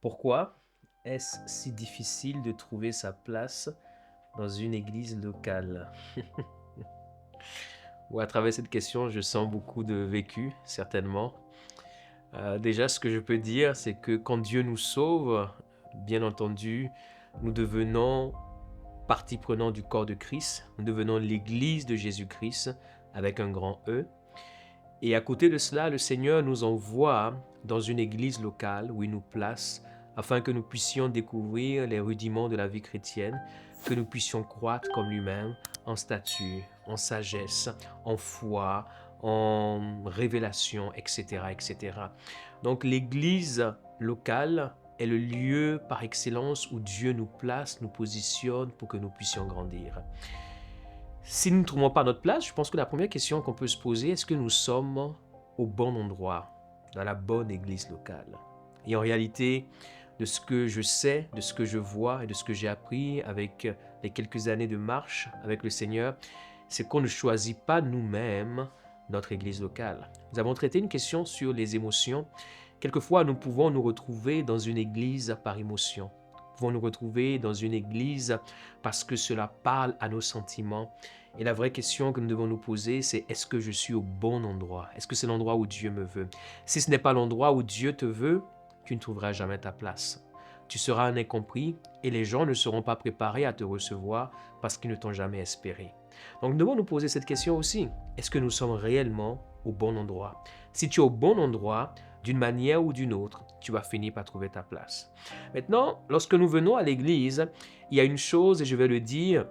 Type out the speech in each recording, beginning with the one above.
Pourquoi est-ce si difficile de trouver sa place dans une église locale? À travers cette question, je sens beaucoup de vécu, certainement. Déjà, ce que je peux dire, c'est que quand Dieu nous sauve, bien entendu, nous devenons partie prenante du corps de Christ, nous devenons l'église de Jésus-Christ avec un grand E. Et à côté de cela, le Seigneur nous envoie dans une église locale où il nous place afin que nous puissions découvrir les rudiments de la vie chrétienne, que nous puissions croître comme lui-même en stature, en sagesse, en foi, en révélation, etc., etc. Donc l'église locale est le lieu par excellence où Dieu nous place, nous positionne pour que nous puissions grandir. Si nous ne trouvons pas notre place, je pense que la première question qu'on peut se poser, est-ce que nous sommes au bon endroit, dans la bonne église locale? Et en réalité, de ce que je sais, de ce que je vois et de ce que j'ai appris avec les quelques années de marche avec le Seigneur, c'est qu'on ne choisit pas nous-mêmes notre église locale. Nous avons traité une question sur les émotions. Quelquefois, nous pouvons nous retrouver dans une église par émotion. Nous pouvons nous retrouver dans une église parce que cela parle à nos sentiments. Et la vraie question que nous devons nous poser, c'est est-ce que je suis au bon endroit? Est-ce que c'est l'endroit où Dieu me veut? Si ce n'est pas l'endroit où Dieu te veut, tu ne trouveras jamais ta place. Tu seras un incompris et les gens ne seront pas préparés à te recevoir parce qu'ils ne t'ont jamais espéré. Donc nous devons nous poser cette question aussi. Est-ce que nous sommes réellement au bon endroit? Si tu es au bon endroit, d'une manière ou d'une autre, tu vas finir par trouver ta place. Maintenant, lorsque nous venons à l'église, il y a une chose, et je vais le dire,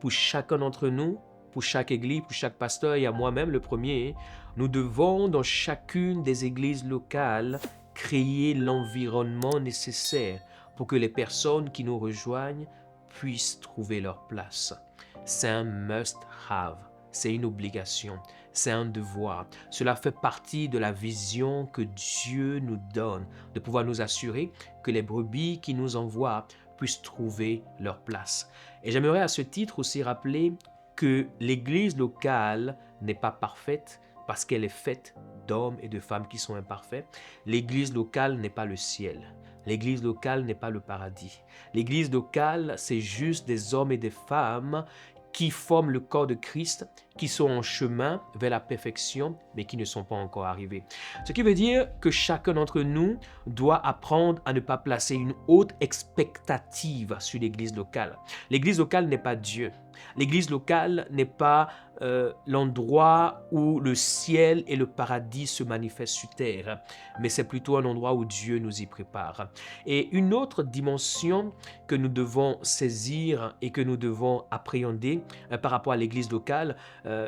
pour chacun d'entre nous, pour chaque église, pour chaque pasteur et à moi-même le premier, nous devons dans chacune des églises locales créer l'environnement nécessaire pour que les personnes qui nous rejoignent puissent trouver leur place. C'est un must-have, c'est une obligation, c'est un devoir. Cela fait partie de la vision que Dieu nous donne, de pouvoir nous assurer que les brebis qui nous envoient puissent trouver leur place. Et j'aimerais à ce titre aussi rappeler que l'Église locale n'est pas parfaite parce qu'elle est faite d'hommes et de femmes qui sont imparfaits. L'Église locale n'est pas le ciel. L'Église locale n'est pas le paradis. L'Église locale, c'est juste des hommes et des femmes qui forment le corps de Christ, qui sont en chemin vers la perfection, mais qui ne sont pas encore arrivés. Ce qui veut dire que chacun d'entre nous doit apprendre à ne pas placer une haute expectative sur l'église locale. L'église locale n'est pas Dieu. L'église locale n'est pas l'endroit où le ciel et le paradis se manifestent sur terre, mais c'est plutôt un endroit où Dieu nous y prépare. Et une autre dimension que nous devons saisir et que nous devons appréhender par rapport à l'église locale,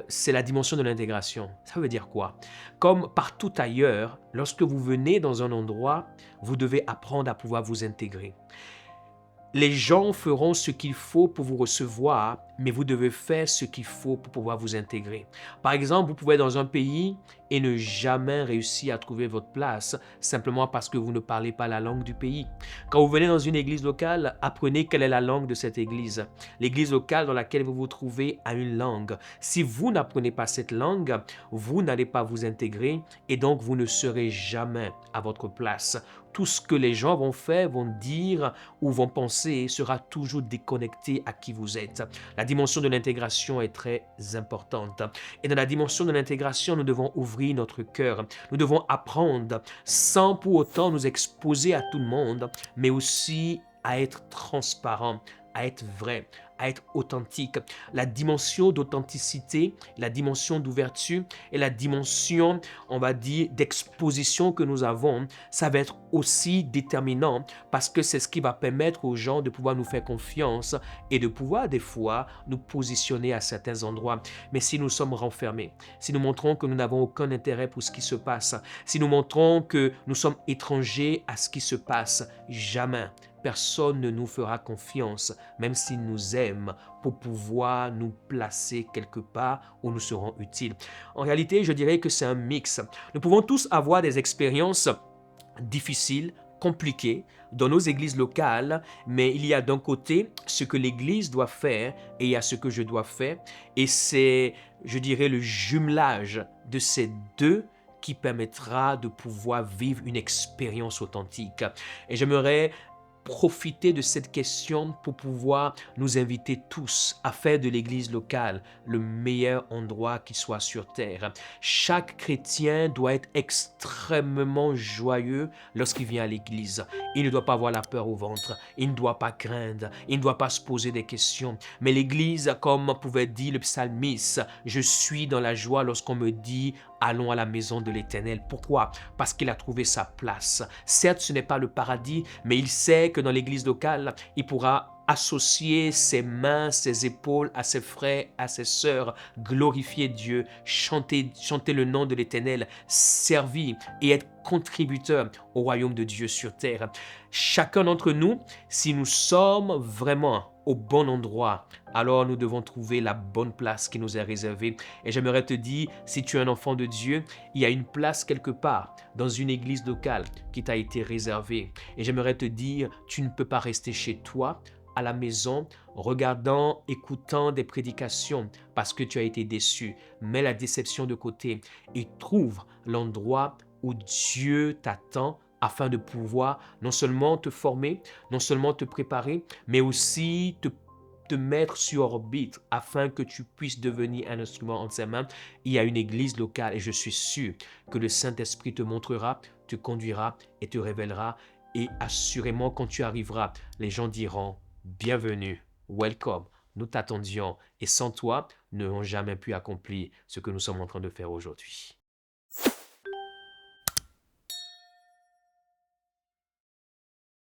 c'est la dimension de l'intégration. Ça veut dire quoi? Comme partout ailleurs, lorsque vous venez dans un endroit, vous devez apprendre à pouvoir vous intégrer. Les gens feront ce qu'il faut pour vous recevoir, mais vous devez faire ce qu'il faut pour pouvoir vous intégrer. Par exemple, vous pouvez être dans un pays et ne jamais réussir à trouver votre place simplement parce que vous ne parlez pas la langue du pays. Quand vous venez dans une église locale, apprenez quelle est la langue de cette église. L'église locale dans laquelle vous vous trouvez a une langue. Si vous n'apprenez pas cette langue, vous n'allez pas vous intégrer et donc vous ne serez jamais à votre place. Tout ce que les gens vont faire, vont dire ou vont penser sera toujours déconnecté à qui vous êtes. La dimension de l'intégration est très importante. Et dans la dimension de l'intégration, nous devons ouvrir notre cœur. Nous devons apprendre sans pour autant nous exposer à tout le monde, mais aussi à être transparent, à être vrai, à être authentique. La dimension d'authenticité, la dimension d'ouverture et la dimension, on va dire, d'exposition que nous avons, ça va être aussi déterminant parce que c'est ce qui va permettre aux gens de pouvoir nous faire confiance et de pouvoir des fois nous positionner à certains endroits. Mais si nous sommes renfermés, si nous montrons que nous n'avons aucun intérêt pour ce qui se passe, si nous montrons que nous sommes étrangers à ce qui se passe, jamais personne ne nous fera confiance, même s'il nous aime, pour pouvoir nous placer quelque part où nous serons utiles. En réalité, je dirais que c'est un mix. Nous pouvons tous avoir des expériences difficiles, compliquées dans nos églises locales, mais il y a d'un côté ce que l'église doit faire et il y a ce que je dois faire. Et c'est, je dirais, le jumelage de ces deux qui permettra de pouvoir vivre une expérience authentique. Et j'aimerais profiter de cette question pour pouvoir nous inviter tous à faire de l'église locale le meilleur endroit qui soit sur terre. Chaque chrétien doit être extrêmement joyeux lorsqu'il vient à l'église. Il ne doit pas avoir la peur au ventre, il ne doit pas craindre, il ne doit pas se poser des questions. Mais l'église, comme pouvait dire le psalmiste, je suis dans la joie lorsqu'on me dit allons à la maison de l'Éternel. Pourquoi? Parce qu'il a trouvé sa place. Certes, ce n'est pas le paradis, mais il sait que dans l'église locale, il pourra associer ses mains, ses épaules à ses frères, à ses sœurs, glorifier Dieu, chanter le nom de l'Éternel, servir et être contributeur au royaume de Dieu sur terre. Chacun d'entre nous, si nous sommes vraiment au bon endroit, alors nous devons trouver la bonne place qui nous est réservée. Et j'aimerais te dire, si tu es un enfant de Dieu, il y a une place quelque part dans une église locale qui t'a été réservée. Et j'aimerais te dire, tu ne peux pas rester chez toi, à la maison, regardant, écoutant des prédications parce que tu as été déçu. Mets la déception de côté et trouve l'endroit où Dieu t'attend afin de pouvoir non seulement te former, non seulement te préparer, mais aussi te mettre sur orbite afin que tu puisses devenir un instrument entre ses mains. Il y a une église locale et je suis sûr que le Saint-Esprit te montrera, te conduira et te révélera. Et assurément, quand tu arriveras, les gens diront « Bienvenue, welcome, nous t'attendions et sans toi, nous n'aurions jamais pu accomplir ce que nous sommes en train de faire aujourd'hui. »